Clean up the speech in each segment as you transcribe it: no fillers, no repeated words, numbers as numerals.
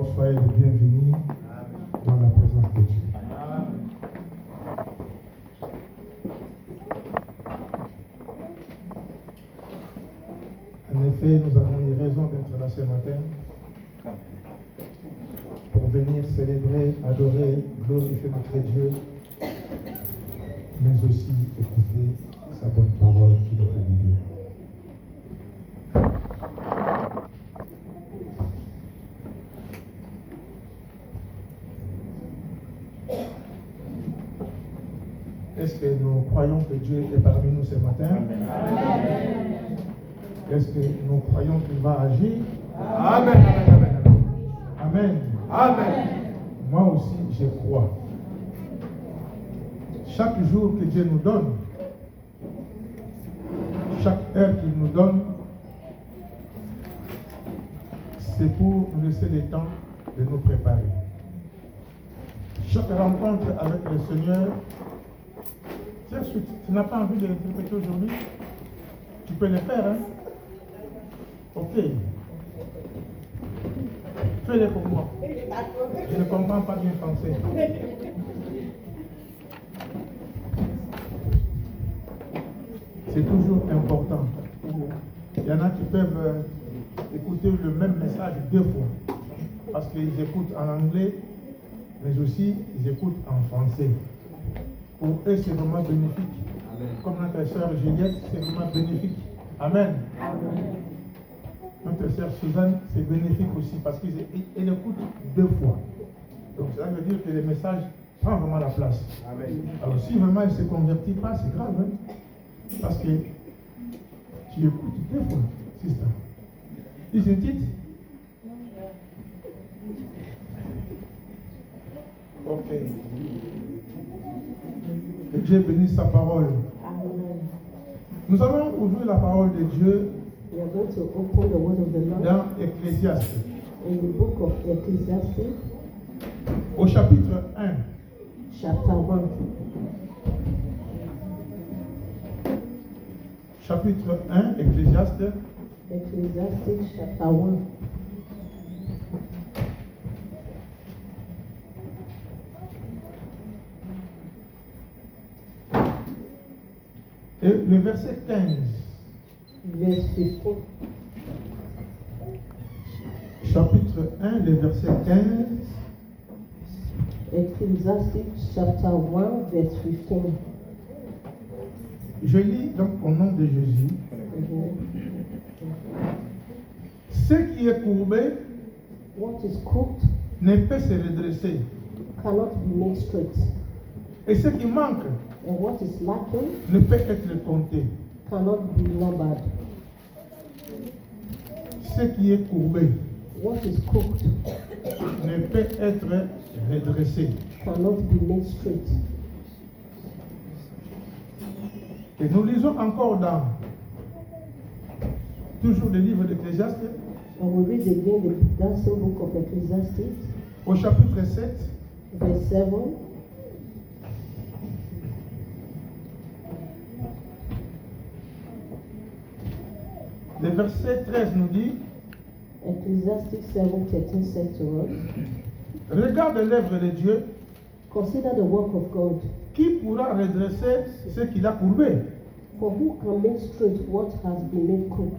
Alors, soyez les bienvenus dans la présence de Dieu. En effet, nous avons eu raison d'être là ce matin pour venir célébrer, adorer, glorifier notre Dieu, mais aussi écouter sa bonne parole qui doit venir. Est-ce que nous croyons que Dieu est parmi nous ce matin? Amen. Est-ce que nous croyons qu'il va agir? Amen. Amen. Amen. Moi aussi, je crois. Chaque jour que Dieu nous donne, chaque heure qu'il nous donne, c'est pour nous laisser le temps de nous préparer. Chaque rencontre avec le Seigneur, tu n'as pas envie de l'interpréter aujourd'hui? Tu peux le faire, hein? Ok. Fais-le pour moi. Je ne comprends pas bien français. C'est toujours important. Il y en a qui peuvent écouter le même message deux fois. Parce qu'ils écoutent en anglais, mais aussi ils écoutent en français. Pour eux, c'est vraiment bénéfique. Amen. Comme notre sœur Juliette, c'est vraiment bénéfique. Amen. Amen. Notre sœur Suzanne, c'est bénéfique aussi parce qu'elle écoute deux fois. Donc cela veut dire que le message prend vraiment la place. Amen. Alors si vraiment elle ne se convertit pas, c'est grave. Hein? Parce que tu écoutes deux fois, sister. Isn't it? Ok. Que Dieu bénisse sa parole. Amen. Nous allons ouvrir la parole de Dieu dans Ecclésiaste. In the book of Ecclesiastes, au chapitre 1. Chapter 1. Chapitre 1, Ecclésiaste. Ecclesiastes chapter 1. Et le verset 15. Verse 15. Chapitre 1, le verset 15. Ecclesiastes chapter 1, verse 15. Je lis donc au nom de Jésus. Ce qui est courbé What is crooked ne peut se redresser. cannot be made straight. Et ce qui manque And what is lacking ne peut être compté. cannot be numbered. Ce qui est courbé What is crooked ne peut être redressé. cannot be made straight. Et nous lisons encore dans toujours le livre d'Ecclésiaste, And we read again that same book of Ecclesiastes, au chapitre 7, verse 7. le verset 13 nous dit, Ecclesiastes 7:13 said to us, regarde l'œuvre de Dieu, consider the work of God, qui pourra redresser ce qu'il a courbé? for who can make straight what has been made crooked?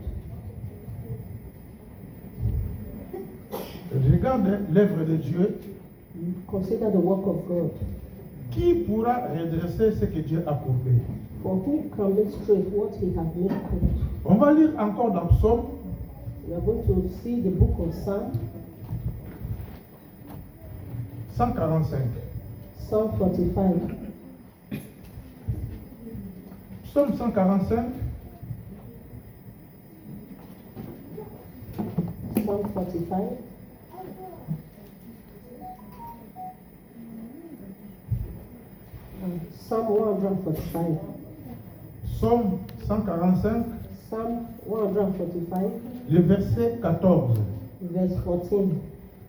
Regarde l'œuvre de Dieu, Consider the work of God, qui pourra redresser ce que Dieu a courbé? for who can make straight what he has made crooked? On va lire encore dans Psaume, We are going to see the book of Psalm 145. Psalm 45. Psaume 145, Psalm 45. Psalm 145. Psaume 145, Psalm 145, le verset 14. verse 14.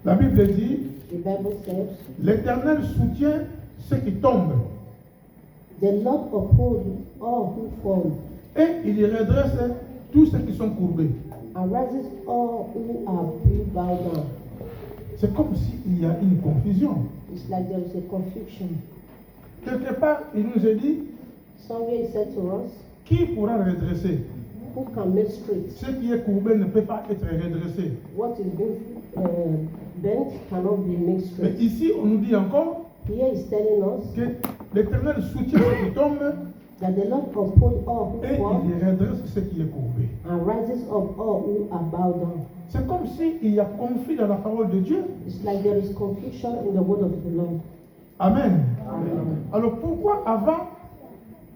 La Bible dit, The Bible says, l'Éternel soutient ceux qui tombent the Lord upholds all who fall, et il redresse tous ceux qui sont courbés. and raises all who are bowed down. C'est comme s'il y a une confusion. It's like there is a confusion. Quelque part, il nous est dit, Somewhere he said to us, qui pourra redresser? who can make straight? Ce qui est courbé ne peut pas être redressé. What is being bent cannot be made Mais straight. ici, on nous dit encore Here he's telling us que l'Éternel soutient ce qui tombe that the Lord upholds all who et fall il redresse ce qui est courbé. and rises up all who are bowed down. C'est comme s'il y a conflit dans la parole de Dieu. It's like there is confusion in the word of the Lord. Amen. Amen. Alors pourquoi avant,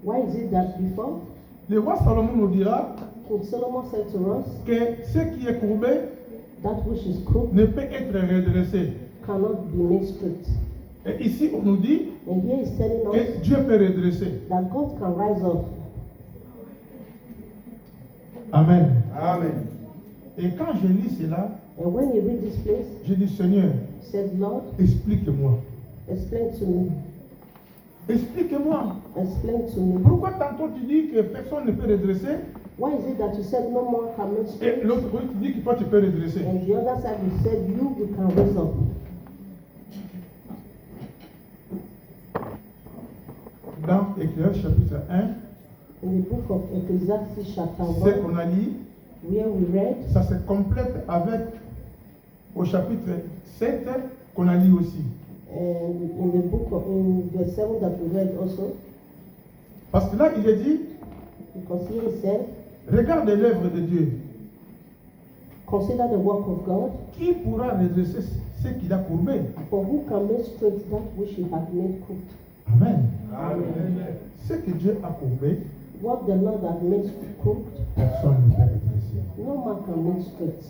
Why is it that before le roi Salomon nous dira King Solomon said to us, que ce qui est courbé that which is crooked ne peut être redressé. cannot be made straight. Et ici, on nous dit And here he's telling us que Dieu peut redresser. that God can rise up. Amen. Amen. Et quand je lis cela, And when you read this place, je dis Seigneur, he said, Lord, explique-moi. explain to me. Explique-moi. Explain to me. Pourquoi tantôt tu dis que personne ne peut redresser Why is it that you said no more can make et straight? l'autre côté tu dis que toi tu peux redresser? And the other side you said you can raise up. Dans Ecclésiaste chapitre 1, In the book of Ecclesiastes chapter ce 1, qu'on a lu, where we read, ça se complète avec au chapitre 7 qu'on a lu aussi. and in the book of, in verse 7 that we read also, Parce que là, il est dit, because here he said, regarde l'œuvre de Dieu. consider the work of God, Qui pourra redresser ce qu'il a courbé? for who can make straight that which he hath made crooked? Amen. Amen. Ce que Dieu a courbé, What the Lord hath made crooked, personne ne peut redresser. no man can make straight.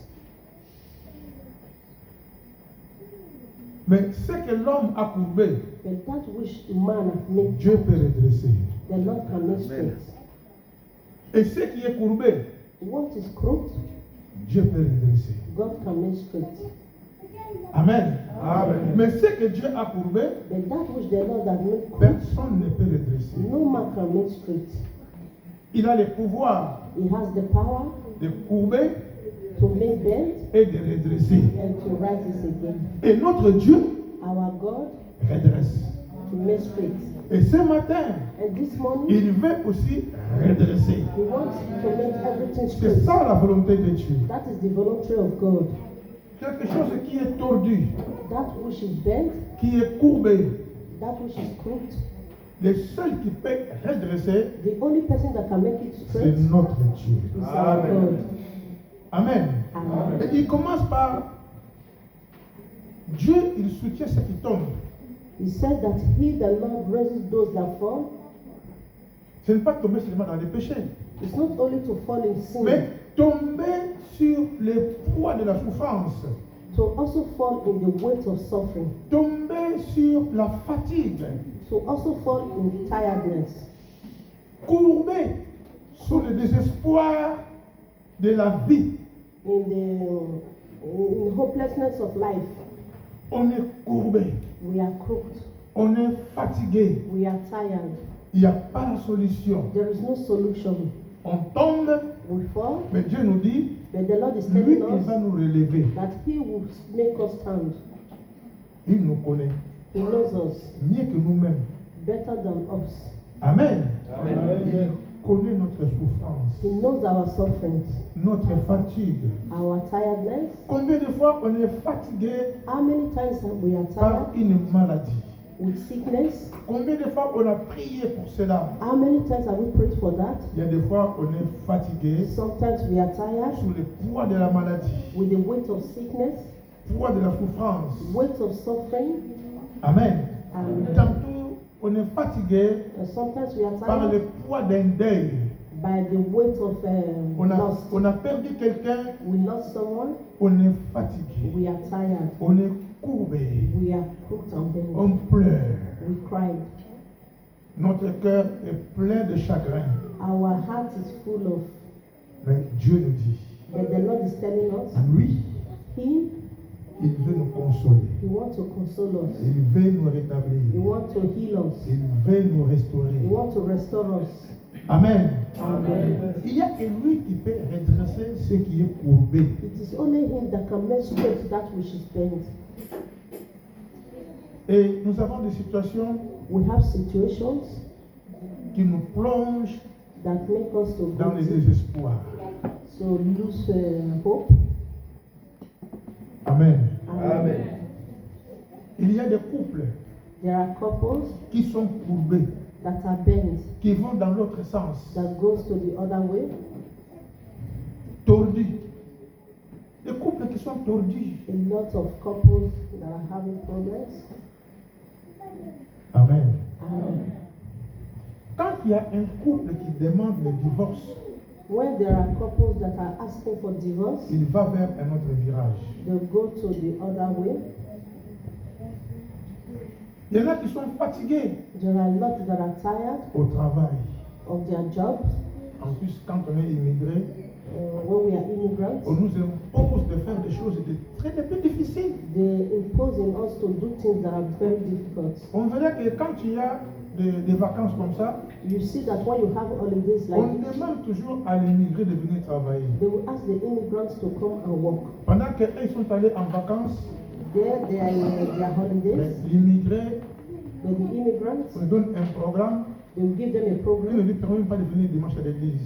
Mais ce que l'homme a courbé, But that which man hath made, Dieu peut redresser. the Lord can make straight. Et ce qui est courbé, What is crooked, Dieu peut redresser. God can make straight. Amen. Amen. Mais ce que Dieu a courbé, But that which the Lord hath made crooked, personne ne peut redresser. no man can make straight. Il a le pouvoir He has the power de courber to make bend et de redresser. and to rise it again. Et notre Dieu Our God redresse. to make straight. Et ce matin, And this morning, il veut aussi redresser. He wants to make everything C'est straight. ça la volonté de Dieu. That is the volunteer of God. Quelque chose qui est tordu, That which is bent, qui est courbé, that which is crooked, le seul qui peut redresser, the only person that can make it c'est straight is notre Dieu. our God. Amen. Amen. Et il commence par Dieu, il soutient ce qui tombe. He said that He, the Lord, raises those that fall. Ce n'est pas tomber seulement dans les péchés, It's not only to fall in sin, mais tomber sur le poids de la souffrance, to also fall in the weight of suffering, tomber sur la fatigue, to also fall in tiredness, courber sous le désespoir de la vie. in hopelessness of life. On est courbé, We are crooked. on est fatigué, We are tired. il n'y a pas de solution. There is no solution. On tombe, We fall, mais Dieu nous dit, but the Lord is lui, telling il va us nous relever. that He will make us stand. Il nous connaît He knows us mieux que nous-mêmes. better than us. Amen. Amen. Il connaît notre souffrance, He knows our sufferings, notre fatigue. our tiredness. Combien de fois on est fatigué How many times we are par tired une maladie? with sickness? Combien de fois on a prié pour cela? How many times have we prayed for that? Il y a des fois on est fatigué Sometimes we are tired sous le poids de la maladie, with the weight of sickness, poids de la souffrance. weight of suffering, Amen. and, Tantôt on est fatigué and sometimes we are par le tired poids d'un deuil. by the weight of loss. On a perdu quelqu'un, We lost someone, on est fatigué, we are tired, on est courbé, we are crooked and bent, on pleure. we cried. Notre cœur est plein de chagrin. Our heart is full of, Mais Dieu nous dit, but the Lord is telling us, lui, He il veut nous consoler. He wants to console us. Il veut nous He rétablir. wants to heal us. Il veut nous He restaurer. wants to restore us. Amen. Amen. Il y a que lui qui peut redresser ce qui est courbé. It is only Him that can make straight that which is bent. Et nous avons des situations We have situations qui nous plongent that make us to dans go les to, désespoirs. so lose hope. Amen. Amen. Il y a des couples There are couples qui sont courbés, that are bent, qui vont dans l'autre sens, that goes to the other way. tordus. Des couples qui sont tordus. A lot of couples that are having problems. Amen. And Quand il y a un couple qui demande le divorce, when there are couples that are asking for divorce, il va vers un autre virage. they go to the other way. Il y en a qui sont fatigués There are a lot that are tired au travail. of their jobs. En plus, quand on est immigré, When we are immigrants, on nous impose de faire des choses très peu difficiles. they impose in us to do things that are very difficult. On verrait que quand il y a des vacances comme ça, You see that when you have holidays like on demande toujours à l'immigré de venir travailler. they will ask the immigrants to come and work. Pendant qu'ils sont allés en vacances, There they are in their holidays, l'immigré, but the immigrants, on lui donne un programme they will give them a qui ne program lui permet pas de venir dimanche à l'église.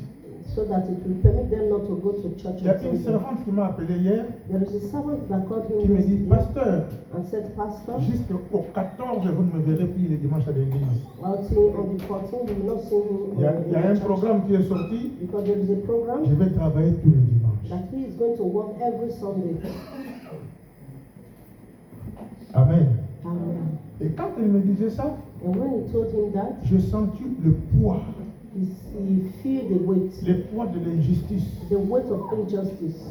so that it will permit them not to go to church Il y a on une Sunday. servante qui m'a appelé hier, There is a servant that called qui him me dit, yesterday Pasteur, and said, Pastor, jusqu'au 14, vous ne me verrez plus les dimanches à l'église. until on the 14th, you will not see him Il y a in un the church programme qui est sorti, because there is a je program vais travailler tous les dimanches. that he is going to work every Sunday. Amen. Amen. Et quand elle me disait ça, And when he told him that, j'ai senti le poids, he feel the weight, le poids de l'injustice. the weight of injustice.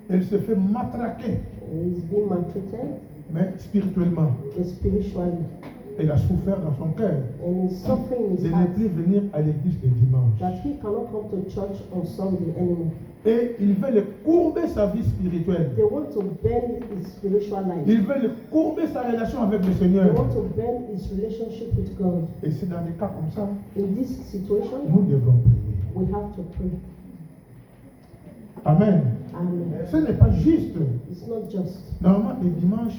Elle se fait matraquer, He's been maltreated mais spirituellement. spiritually, Elle a souffert dans son cœur and he's suffering in de his ne heart plus venir à l'église le dimanche. that he cannot come to church on Sunday anymore. Et il veut courber sa vie spirituelle. They want to bend his spiritual life. Il veut courber sa relation avec le They Seigneur. want to bend his relationship with God. Et c'est dans des cas comme ça, In this situation, nous devons prier. we have to pray. Amen. Amen. Ce n'est pas juste. It's not just. Normalement, le dimanche,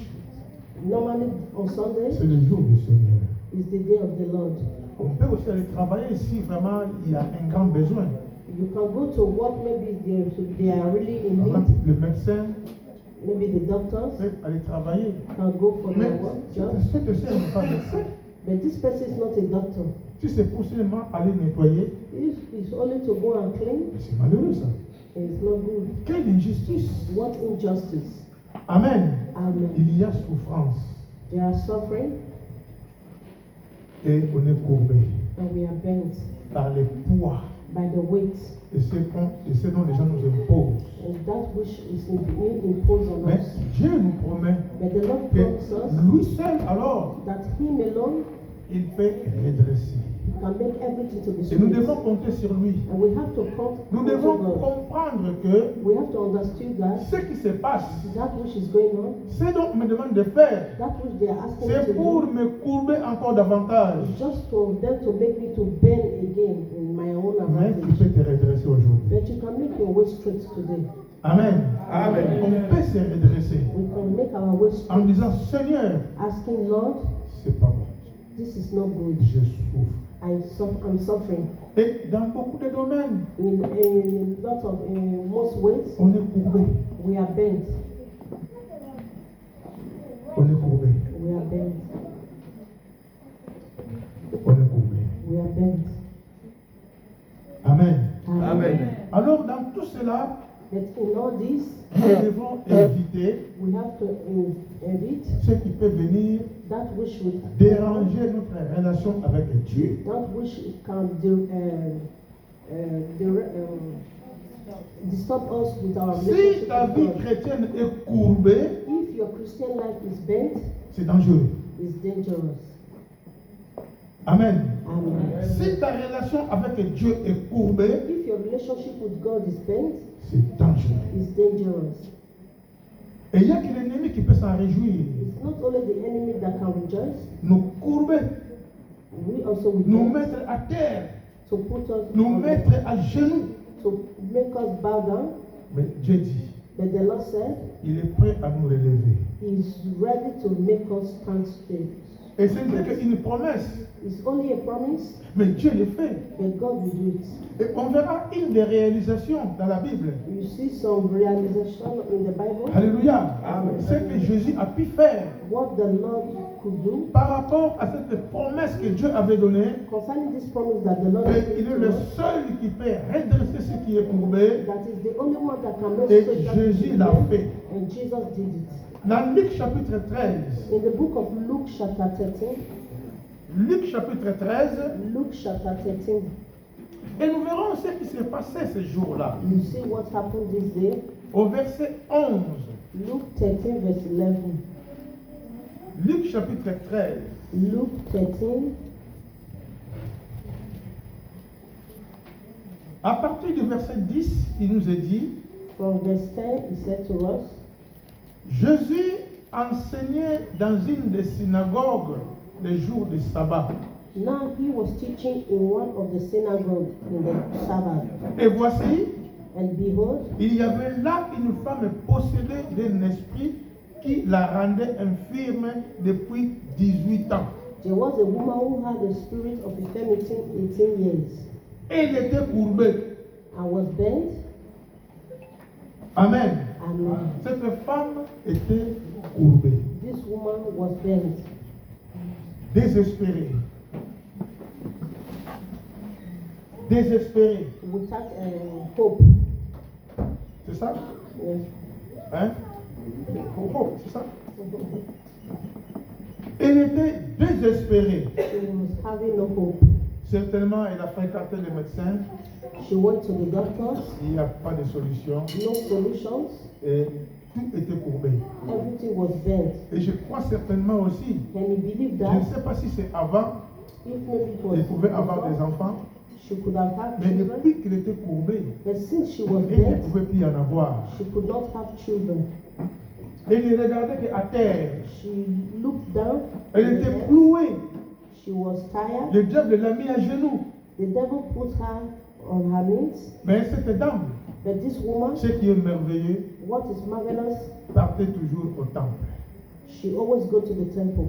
Normally on Sunday c'est le jour du Seigneur. is the day of the Lord. On peut aussi aller travailler si vraiment il y a un grand besoin. You can go to work, maybe they are really in Par exemple, need. le médecin Maybe the doctors peut aller travailler. can go for Mais their work job. cet aussi n'est pas médecin. But this person is not a doctor. Si c'est pour seulement aller nettoyer, If it's only to go and clean, c'est malheureux ça. it's not good. Quelle injustice. What injustice. Amen. Amen. Il y a souffrance They are suffering et on est courbé and we are bent par les poids by the weight et ce dont les gens nous imposent. and that which is being imposed on Mais us. Dieu nous promet But the Lord que promises us lui seul, alors, that Him alone il peut redresser. can make everything to be Et nous smooth. devons compter sur lui. And we have to come Nous to devons God. comprendre que We have to understand that ce qui se passe, that which is going on, ce dont on me demande de faire, that which they are asking me c'est to pour do, me courber encore davantage. is just for them to make me to bend again in my own Mais tu advantage. peux te redresser aujourd'hui. But you can make your way straight today. Amen. Amen. On peut se redresser We can make our way en straight, disant, Seigneur, asking Lord, c'est pas bon. this is not good. Je souffre. I'm suffering. Et dans beaucoup de domaines, In most ways, on est courbé. we are bent. On est courbé. We are bent. On est courbé. We are bent. Amen. Amen. Alors, dans tout cela, But in all this, nous devons éviter we have to edit ce qui peut venir that which would déranger notre relation avec Dieu. that which can disturb us with our Si relationship ta with vie God. chrétienne est courbée, If your Christian life is bent, c'est dangereux. it's dangerous. Amen. Amen. Si ta relation avec Dieu est courbée, If your relationship with God is bent, c'est dangereux. it's dangerous. Et il n'y a que l'ennemi qui peut s'en réjouir. It's not only the enemy that can rejoice, Nous courber, we also will nous bend mettre à terre, to put us nous on- mettre à genoux. to make us bow down. Mais Dieu dit, But the Lord said, il est prêt à nous relever. is ready to make us stand straight. Et ce n'est qu'une promesse. It's only a promise, Mais Dieu le fait. but God will do it. Et on verra une des réalisations dans la Bible. You see some realization in the Bible, Alléluia. Ce que Jésus a pu faire what the Lord could do par rapport à cette promesse que Dieu avait donnée. concerning this promise that the Lord has Et il est given le to us. seul qui peut redresser ce qui est courbé. That is the only one that can make Et straight that Jésus which is l'a wrong, fait. and Jesus did it. Dans Luc chapitre 13, In the book of Luke chapter 13, Luc chapitre 13, Luke chapter 13, et nous verrons ce qui s'est passé ce jour-là. you see what happened this day. Au verset 11, Luke 13 verse 11. Luc chapitre 13, Luke 13, à partir du verset 10, il nous est dit, from verse 10, he said to us, Jésus enseignait dans une des synagogues les jours du sabbat. now he was teaching in one of the synagogues in the Sabbath. Et voici, And behold, il y avait là une femme possédée d'un esprit qui la rendait infirme depuis 18 ans. there was a woman who had a spirit of infirmity 18 years Elle était courbée. and was bent. Amen. And Cette femme était courbée, this woman was bent, désespérée. Désespérée. without hope. C'est ça? Yes. Hein? Oh, c'est ça? Elle était désespérée. She was having no hope. Certainement, elle a fréquenté les médecins. She went to the doctors, Il n'y a pas de solution. no solutions, Et tout était courbé. everything was bent. Et je crois certainement aussi, Can you believe je that? ne sais pas si c'est avant, If maybe it was elle pouvait avoir des before, enfants, she could have had mais children, depuis qu'elle était courbée, but since she was elle ne bent, pouvait plus en avoir. she could not have children. Elle ne regardait qu'à terre. She looked down, Elle on the était earth. clouée. She was tired. Le diable l'a mis à genoux. The devil put her on her knees, Mais cette dame, but this woman, ce qui est merveilleux, what is marvelous, partait toujours au temple. she always go to the temple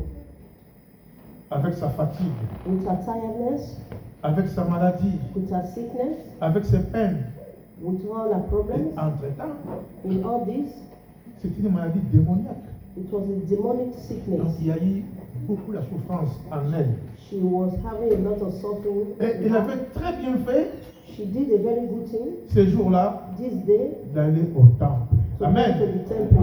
Avec sa fatigue, with her tiredness, avec sa maladie, with her sickness, avec ses peines. with all her Et problems. entre-temps, In all this, c'est une maladie démoniaque. it was a demonic Donc sickness. il y a eu beaucoup de souffrance en elle. She was having a lot of suffering. Et elle avait très bien fait, She did a very good thing ces jours-là, this day d'aller au temple. to go to Amen. the temple.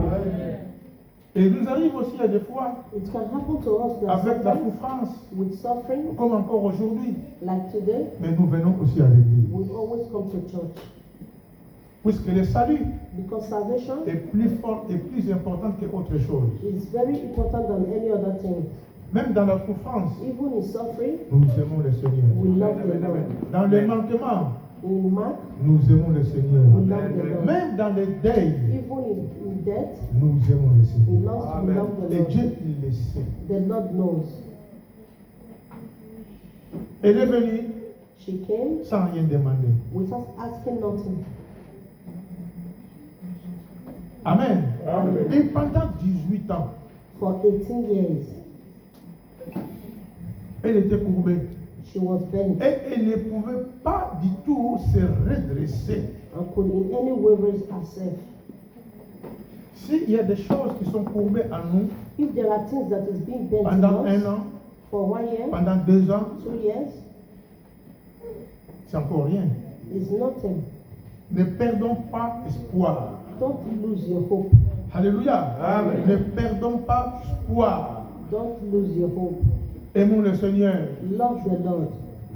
Et il nous arrive aussi à des fois, It can happen to us that avec la sometimes souffrance, with suffering, comme encore aujourd'hui, like today, mais nous venons aussi à l'église. we always come to church Puisque le salut because salvation est plus fort et plus important qu'autre chose. is very important than any other thing. Même dans la souffrance, Even in suffering, nous aimons le Seigneur. we love the Lord. Dans les manquements, In Mark, nous aimons le Seigneur. we love the Lord. Même dans les deuils, Even in death, nous aimons le we Seigneur. love the Et Lord. Dieu, il le sait. The Lord knows. Elle est venue She came sans rien demander. without asking nothing. Amen. Et pendant 18 ans, For 18 years, elle était courbée. she was bent Et elle ne pouvait pas du tout se redresser. and could in any way raise herself. S'il y a des choses qui sont courbées en nous If there are things that is being bent in pendant un us an, for 1 year, pendant 2 ans, 2 years, c'est encore rien. is nothing. Ne perdons pas espoir. Don't lose your hope. Alléluia. Ne perdons pas espoir. Don't lose your hope. Aimons le Seigneur. Love the Lord.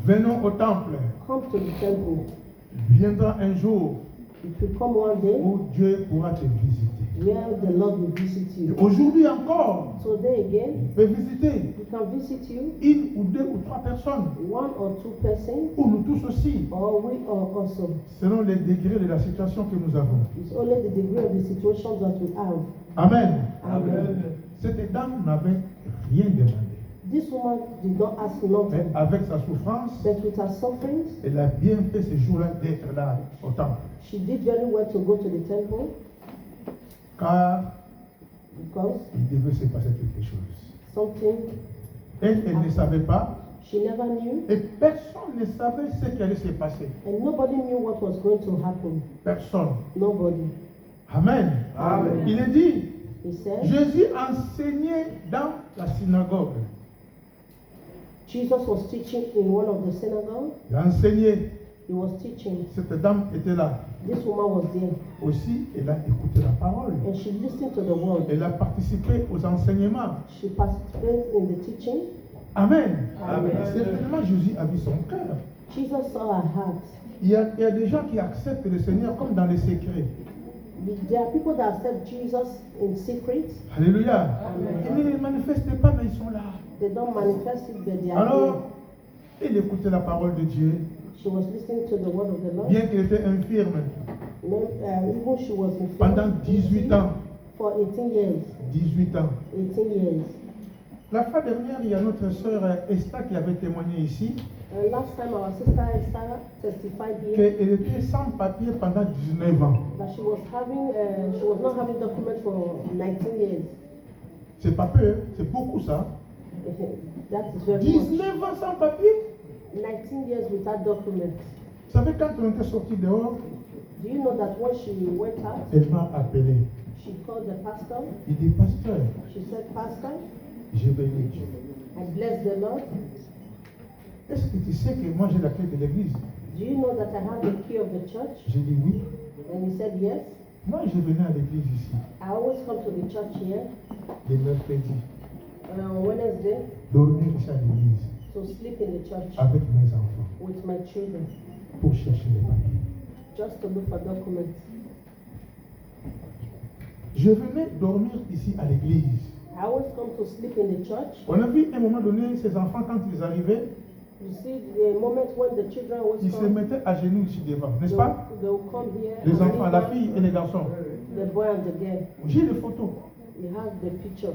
Venons au temple. Come to the temple. Viendra un jour It will come one day où Dieu pourra te visiter. where the Lord will visit Et you. aujourd'hui encore, Today again, il peut visiter He can visit you, une ou deux ou trois personnes, 1 or 2 persons, ou nous tous aussi, or we are also. selon les degrés de la situation que nous avons. It's only the degree of the situation that we have. Amen. Amen. Cette dame n'avait rien demandé. This woman did not ask Mais nothing, avec sa souffrance, but with her sufferings, elle a bien fait ce jour-là d'être là au temple. she did very well to go to the temple Car because il devait se passer quelque chose. something Elle ne savait pas she never knew, et personne ne savait ce qui allait se passer. and nobody knew what was going to happen. Personne. Nobody. Amen. Amen. Il est dit, He said, Jésus enseignait dans la synagogue. Jesus was teaching in one of the synagogues. Il enseignait. He was teaching. Cette dame était là. This woman was there, Aussi, elle a écouté la parole. and she listened to the word. Elle a participé aux enseignements. She participated in the teaching. Amen. Amen. Certainement, Jésus a vu son cœur. Jesus saw her heart. Il y a des gens qui acceptent le Seigneur comme dans les secrets. There are people that accept Jesus in secret. Alléluia. Amen. Ils ne les manifestent pas, mais ils sont là. They don't manifest it, but they are Alors, il écoutait la parole de Dieu, there. She was listening to the word of the Lord. bien qu'il était infirme Even she was in pendant 18 ans. for 18 years. 18 ans. 18 years. La fois dernière, il y a notre sœur Esther qui avait témoigné ici Last time our sister Esther testified here qu'elle était sans papier pendant 19 ans. that she was not having documents for 19 years. C'est pas peu, c'est beaucoup ça. That is very much. 19 ans sans papier. 19 years without documents. Vous savez, quand on était sorti dehors, Do you know that when she went out, elle m'a appelé. she called the pastor? Il dit, pasteur, She said, Pastor, je bénis Dieu. I bless the Lord. Est-ce que tu sais que moi j'ai la clé de l'église? Do you know that I have the key of the church? J'ai dit oui. And he said, Yes. Moi, je venais à l'église ici, I always come to the church here les mercredis, on Wednesday dormir ici à l'église to sleep in the church avec mes enfants with my children, pour chercher les papiers. just to look for documents. Je venais dormir ici à l'église. I always come to sleep in the church. On a vu à un moment donné ces enfants quand ils arrivaient, You see, the moment when the children always ils se come, mettaient à genoux ici devant, n'est-ce pas? they'll come here. Les and enfants, kneel la down, fille et les garçons. the boy and the girl. J'ai les photos. You have the picture.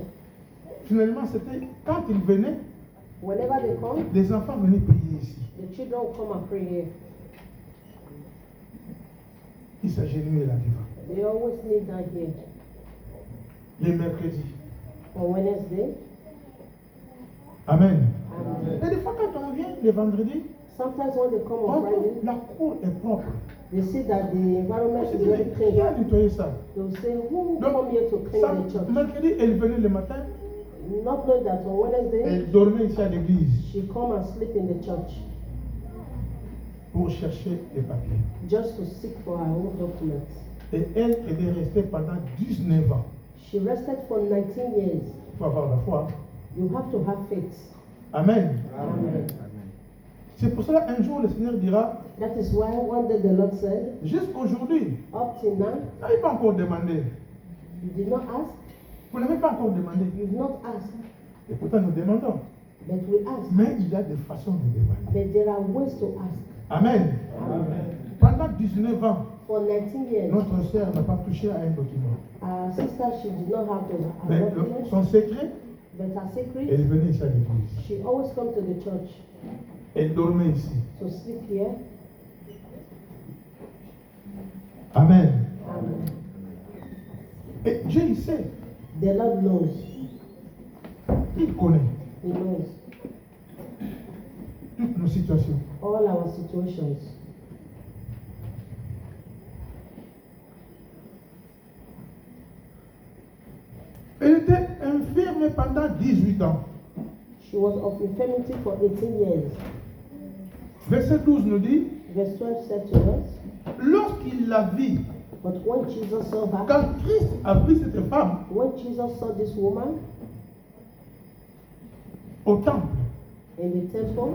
Finalement, c'était quand ils venaient, Whenever they come, les enfants venaient prier ici. the children will come and pray here. Ils s'agenouillaient là devant. They always kneel down here. Les mercredis. On Wednesday, Amen. and Et des fois, quand on vient le vendredi, sometimes when they come on on trouve Friday, la cour est propre. they see that the environment On se is dit, very mais qui a clean. nettoyé ça? They'll say, who Donc, come here to clean the ça, church? mercredi, elle venait le matin, Not knowing that on Wednesday, elle dormait ici à l'église she come and sleep in the church pour chercher les papiers. just to seek for her own documents. Et elle est restée pendant 19 ans. She rested for 19 years. Il faut avoir la foi. You have to have faith. Amen. Amen. C'est pour cela qu'un jour le Seigneur dira, That is why one day the Lord said, jusqu'aujourd'hui, up till now, vous n'avez pas encore demandé. you did not ask, Vous n'avez pas encore demandé. you've not asked, Et pourtant nous demandons. but we ask. Mais il y a des façons de demander. But there are ways to ask. Amen. Pendant 19 ans, For 19 years, notre sœur n'a pas touché à un document. our sister, she did not have the Mais document, son secret, but her secret, elle venait ici à l'église. she always come to the church Elle dormait ici. to sleep here. Amen. Amen. Et Dieu, il sait. The Lord knows. Il connaît He knows toutes nos situations. all our situations. Elle était infirme pendant 18 ans. She was of infirmity for 18 years. Verset 12 nous dit, Verse 12 said to us, lorsqu'il la vit, but when Jesus saw her, quand Christ a pris cette femme when Jesus saw this woman au temple, in the temple,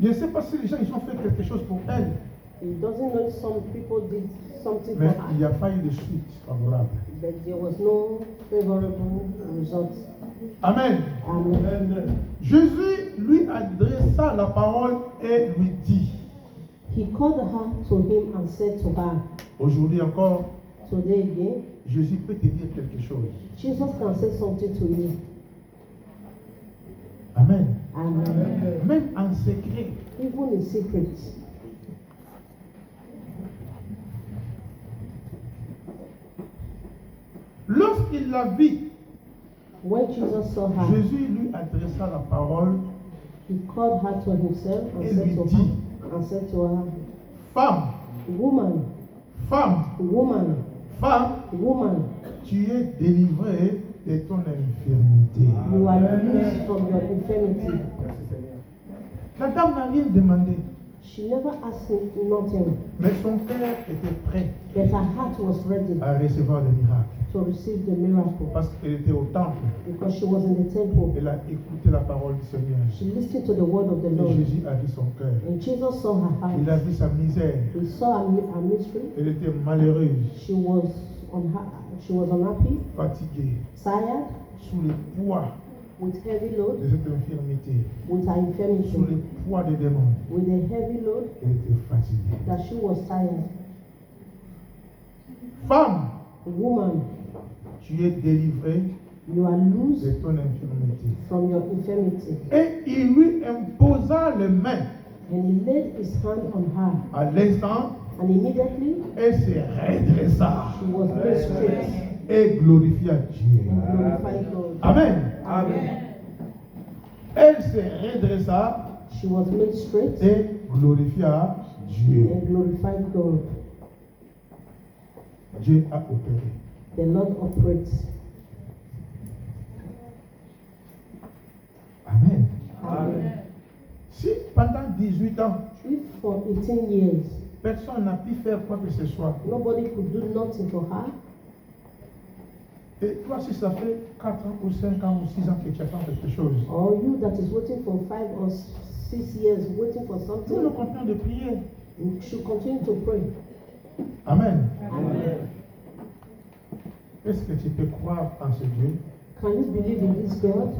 je ne sais pas si les gens ils ont fait quelque chose pour elle, he doesn't know if some people did something mais for il n'y her, a pas eu de suite favorable. but there was no favorable result. Amen. Amen. Jésus lui adressa la parole et lui dit, He called her to him and said to her, aujourd'hui encore, today again, Jésus peut te dire quelque chose. Jesus can say something to you. Amen. Amen. Même en secret. Even in secret. Lorsqu'il l'a vit, When Jesus saw her, Jésus lui adressa la parole he called her to himself et and lui said to dit, her, Femme, Woman, femme, woman, femme, woman, tu es délivrée de ton infirmité. you are released from your infirmity. La dame n'a rien demandé, She never asked him nothing, mais son cœur était prêt but her heart was ready à recevoir le miracle. to receive the miracle Parce qu'elle était au temple, because she was in the temple. elle a écouté la parole du Seigneur. She listened to the word of the Et Lord. Jésus a vu son cœur. And Jesus saw her Il a heart. vu sa misère. He saw her misery. Elle était malheureuse, She was unhappy, fatiguée, tired, sous le poids with heavy load, de cette infirmité, with her sous le infirmity, poids des démons. with a heavy load Elle était fatiguée. that she was tired. Femme, Woman, tu es délivrée you are loose de ton infirmité. from your infirmity. Et il lui imposa les mains. And he laid his hand on her, À l'instant, and immediately elle se redressa she was made straight et glorifia Dieu. and glorified God. Amen. Elle se redressa She was made straight et glorifia Dieu. and glorified God. Dieu a opéré. The Lord operates. Amen. Amen. Si pendant 18 ans, If for 18 years personne n'a pu faire quoi que ce soit, nobody could do nothing for her, et toi, si ça fait 4 ans ou 5 ans ou 6 ans que tu attends quelque chose, or you that is waiting for 5 or 6 years waiting for nous nous something, continuons de prier. you should continue to pray. Amen. Amen. Est-ce que tu peux croire en ce Dieu Can you believe in this God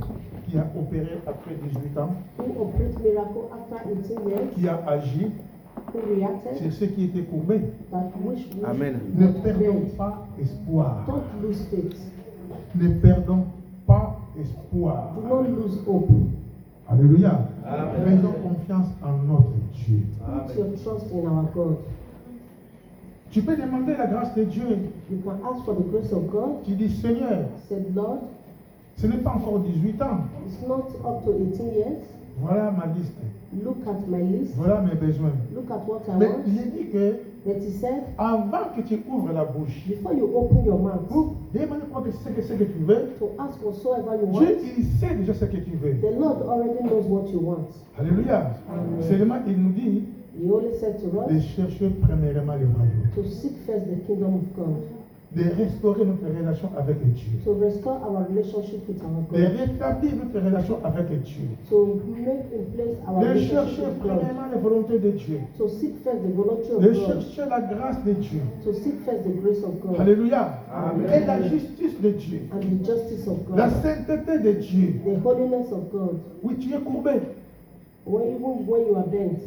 qui a opéré après 18 ans, who operates miracle after 18 years, qui a agi who reacted, sur ce qui était courbé? that wish Amen. Ne would perdons bend. pas espoir. Don't lose faith. Ne perdons pas espoir. Do not lose hope. Alléluia. Amen. Faisons confiance en notre Dieu. Put your trust in our God. Tu peux demander la grâce de Dieu. You can ask for the grace of God. Tu dis, Seigneur, Said, Lord, ce n'est pas encore 18 ans. it's not up to 18 years. Voilà ma liste. Look at my list. Voilà mes besoins. Look at what I Mais want. il dit que But he said, avant que tu ouvres la bouche, before you open your mouth pour demander quoi que ce que tu veux, to ask whatsoever you Dieu, want, il sait déjà ce que tu veux. the Lord already knows what you want. Alléluia. Amen. Seulement, il nous dit He only said to de us chercher premièrement le royaume, to seek first the kingdom of God, de restaurer notre relation avec Dieu, to restore our relationship with our de God, rétablir notre relation avec Dieu, to make in place our de relationship chercher with God, premièrement la volonté de Dieu, to seek first the volunteer of de God, chercher la grâce de Dieu. to seek first the grace of God, Alléluia. Amen. Et la justice de Dieu, and the justice of la God, sainteté de Dieu. the holiness of God. Oui, tu es courbé. Even when you are bent,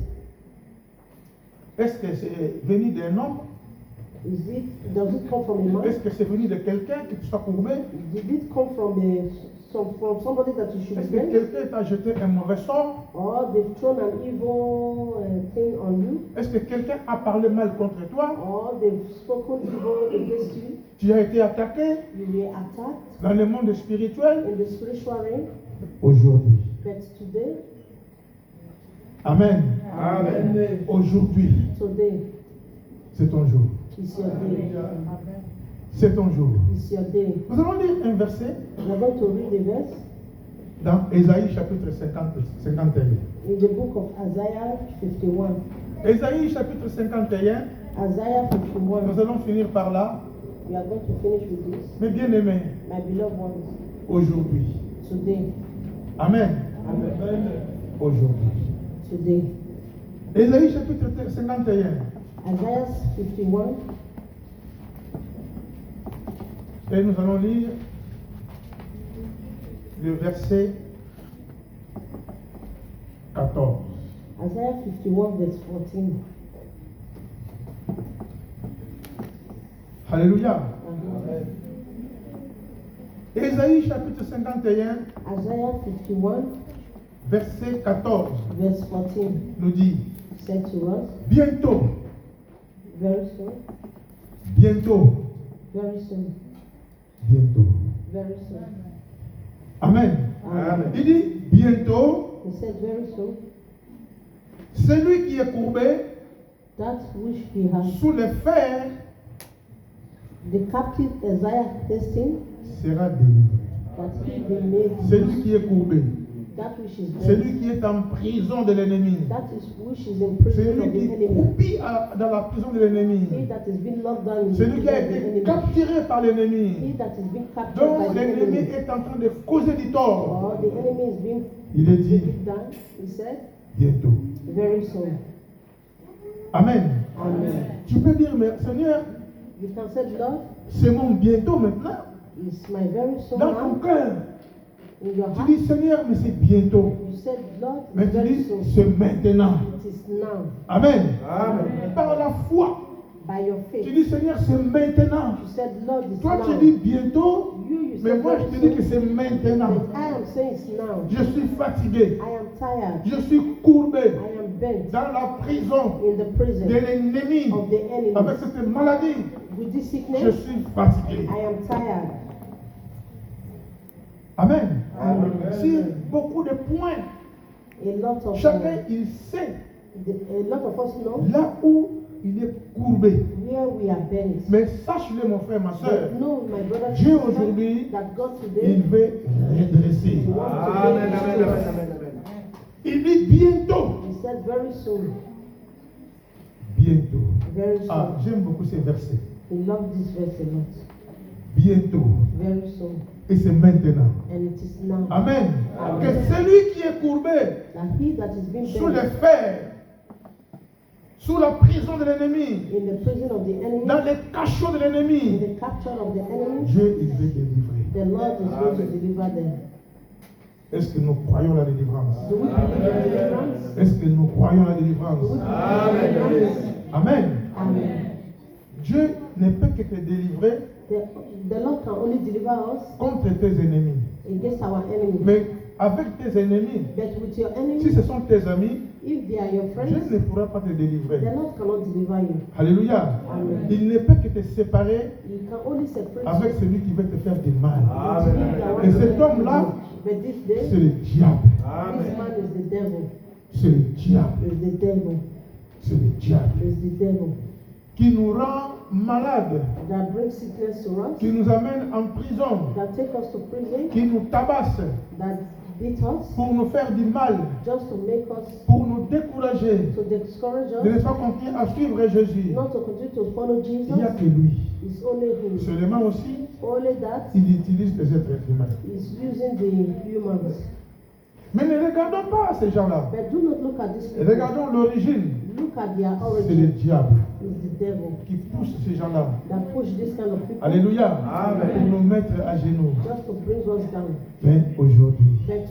Est-ce que c'est venu d'un homme? does it come from a man? Est-ce que c'est venu de quelqu'un que tu sois courbé? Did it come from from somebody that you should Est-ce be que bent? quelqu'un t'a jeté un mauvais sort? Or they've thrown an evil thing on you? Est-ce que quelqu'un a parlé mal contre toi? Or they've spoken evil against you? Tu as été attaqué You were attacked dans le monde spirituel? in the spiritual realm? Aujourd'hui. But today, Amen. Amen. Aujourd'hui, today c'est ton jour. is your day. C'est ton jour. It's your day. Nous allons lire un verset We're going to read a verse dans Ésaïe chapitre 51. in the book of Isaiah 51. Ésaïe chapitre 51, Isaiah 51. nous allons finir par là. We are going to finish with this. Mais bien aimé, My beloved ones, aujourd'hui. today, Amen. Amen. Aujourd'hui. Today. Ésaïe chapitre 51. Isaiah 51. Et nous allons lire le verset 14. Isaiah 51 verse 14. Alléluia. Amen. Ésaïe chapitre 51, Isaiah 51 verset 14 verse 14 nous dit, said to us, bientôt, very soon, bientôt, very soon, bientôt. very soon. Amen. Amen. Il dit bientôt, He said very soon, celui qui est courbé that which he has, sous les fers the captive Isaiah Hastings, sera délivré. that he be made Celui qui est courbé, that which is dead, celui qui est en prison de l'ennemi, that is which is in prison celui of the qui enemy, croupit dans la prison de l'ennemi, he that is being locked down in the celui prison qui a of the été enemy, capturé par he l'ennemi, that is being captured dont by the l'ennemi enemy, est en train de causer du tort. or the enemy is being Il est dit taken down, he said, bientôt. very soon. Amen. Amen. Tu peux dire, mais Seigneur, You can say, Lord, c'est mon bientôt maintenant. it's my very soon Dans ton now. cœur, In your tu heart, dis Seigneur, mais c'est bientôt. you said, Lord, Mais it's tu very dis, soon. c'est maintenant. It is now. Amen. Amen. Par la foi, By your tu faith. dis Seigneur, c'est maintenant. You said, Lord, it's Toi, now. tu dis bientôt, You mais said moi, very je te dis que soon. c'est maintenant. But I am saying it's now. Je suis fatigué. I am tired. Je suis courbé I am bent dans la prison in the prison de l'ennemi of the enemy. avec cette maladie. With this Je sickness, suis fatigué. I am tired. Amen. Amen. Si beaucoup de points, A lot of chacun il sait a lot of us know là où il est courbé. where we are bent. Mais sache-le mon frère, ma soeur, But know, my brother, Dieu sister, aujourd'hui, that God il today veut redresser. Amen, amen, amen, amen, amen. Il dit bientôt. He said very soon. Bientôt. Very soon. Ah, j'aime beaucoup ces versets. He loved this verse a lot. Bientôt. Very soon. Et c'est maintenant. And it is now. Amen. Amen. Que celui qui est courbé That he that is being sous les bent fers, sous la prison de l'ennemi, in the prison of the enemy, dans les cachots de in l'ennemi, the capture of the enemy, Dieu il veut délivrer. the Lord is going to deliver them. Est-ce que nous croyons la délivrance? Do we believe in deliverance? Est-ce que nous croyons la Do we délivrance? believe in deliverance? Amen. Amen. Dieu ne peut que te délivrer The Lord can only deliver us contre tes ennemis. against our enemies. Mais avec tes ennemis, But with your si enemies, ce sont tes amis, if they are your Dieu friends, ne pourra pas te délivrer. the Lord cannot deliver you. Alléluia. Amen. Il ne peut que te séparer He can only separate avec you celui qui veut te faire du mal. Amen. Et cet homme-là, But this c'est day, le diable. this Amen. man is the devil. C'est le diable. Is the devil. C'est le diable. Is the devil Qui nous rend malades, that brings sickness to us, qui nous amène en prison, that take us to prison, qui nous tabasse that beat us, pour nous faire du mal, just to make us, pour nous décourager, to discourage de ne us, pas continuer à suivre Jésus. not to continue to follow Il n'y a Jesus. que lui. It's only him. Seulement aussi, Only that il utilise les êtres humains. is using the humans. Mais ne regardons pas ces gens-là. But do not look at this people. Regardons l'origine. Look at their C'est le origin. diable It's the devil qui pousse ces gens-là. that push this kind of people Alléluia. Amen. Pour nous mettre à genoux. just to bring us down. Mais aujourd'hui, But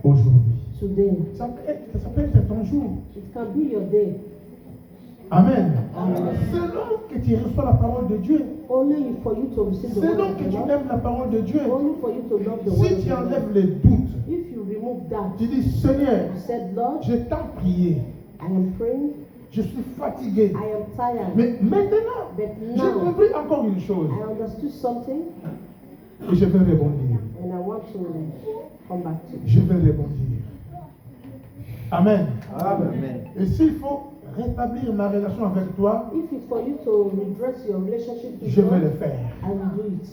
aujourd'hui, today, ça peut être ton jour. it can be your day. Amen. Amen. Selon que tu reçois la parole de Dieu, Only for you to receive the word selon of que the tu Lord. aimes la parole de Dieu, Only for you to love the word si of tu the Lord. enlèves les doutes, If you remove that, tu dis Seigneur, you said, Lord, j'ai tant prié, I am praying, je suis fatigué. I am tired. Mais maintenant, But j'ai now, compris encore une chose I understood something et je vais rebondir. and I want to come back to it. Je vais rebondir. Amen. Amen. Et s'il faut rétablir ma relation avec toi, If it's for you to redress your relationship with je vais le God, faire. I will do it.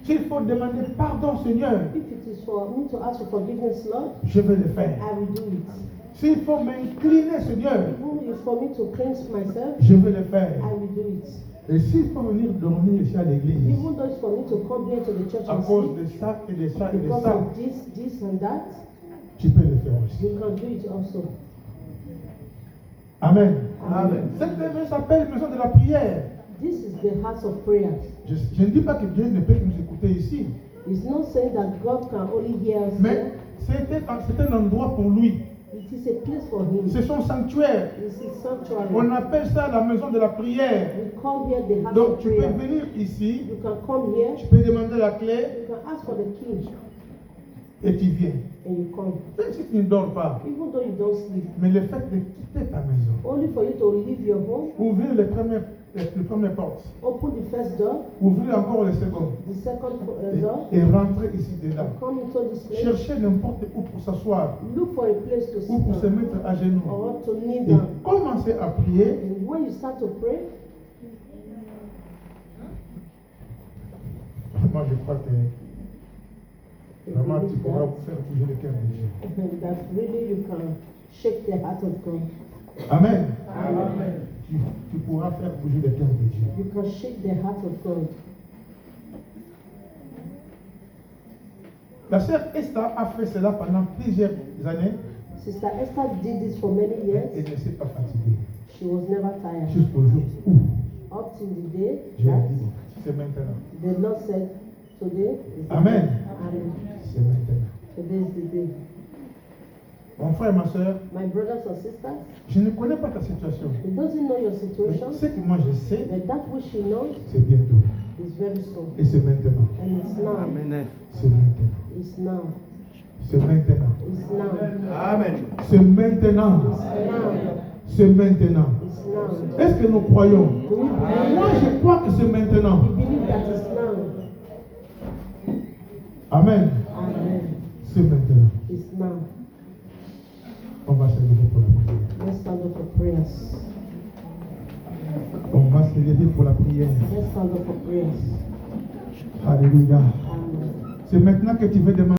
S'il faut demander pardon, Seigneur, If it is for me to ask for forgiveness, Lord, je vais le faire. I will do it. S'il faut m'incliner, Seigneur, Even if it's for me to cleanse myself, je vais le faire. I will do it. Et s'il faut venir dormir ici à l'église, Even though it's for me to come here to the church à and cause sleep, de ça et de ça et de because ça, of this and that, tu peux le faire aussi. you can do it also. Amen. Amen. Cette maison s'appelle maison de la prière. This is the house of prayers. Je ne dis pas que Dieu ne peut que nous écouter ici, It's not saying that God can only hear us mais here. c'est un endroit pour lui. It is a place for Him. C'est son sanctuaire. It's His sanctuary. On appelle ça la maison de la prière. We call here the house Donc of tu peux prayer. venir ici, You can come here, tu peux demander la clé you can ask for the key, et tu viens. and you come. Même si tu ne dors pas, Even though you don't sleep, mais le fait de quitter ta maison, only for you to leave your home, ouvrir les premières les premières portes. Open the first door, Ouvrez encore les secondes. the second door, Et rentrez ici dedans. come into this place. Cherchez n'importe où pour s'asseoir Look for a place to ou pour sit se down mettre à genoux. or to kneel Et down. commencez à prier. And when you start to pray, Moi, je crois que vraiment tu pourras vous faire bouger le cœur de Dieu. that really you can shake the heart of God. Amen. Amen. Tu pourras faire bouger le cœur de Dieu. You can shake the heart of God. La sœur Esther a fait cela pendant plusieurs années. Sister Esther did this for many Elle years. ne s'est pas fatiguée. She was never tired. Jusqu'au jour où Up till the day Dieu a that dit, c'est maintenant. the Lord said, today is the Amen. day. Amen. C'est maintenant. Today is the day. Mon frère et ma soeur, My brothers and sisters, je ne connais pas ta situation. he doesn't know your Mais situation, ce que moi je sais, but that which he knows c'est bientôt. is very soon. Et c'est maintenant. And it's now. Amen. C'est maintenant. It's now. C'est maintenant. It's now. Amen. C'est maintenant. It's now. C'est maintenant. It's now. Est-ce que nous croyons? Do we believe? Moi je crois que c'est maintenant. We believe that it's now. Amen. Amen. C'est maintenant. It's now. On va se lever pour la prière. Let's stand up for prayers. On va se lever pour la prière. Let's stand up for prayers. Alléluia. Amen. C'est maintenant que tu veux demander.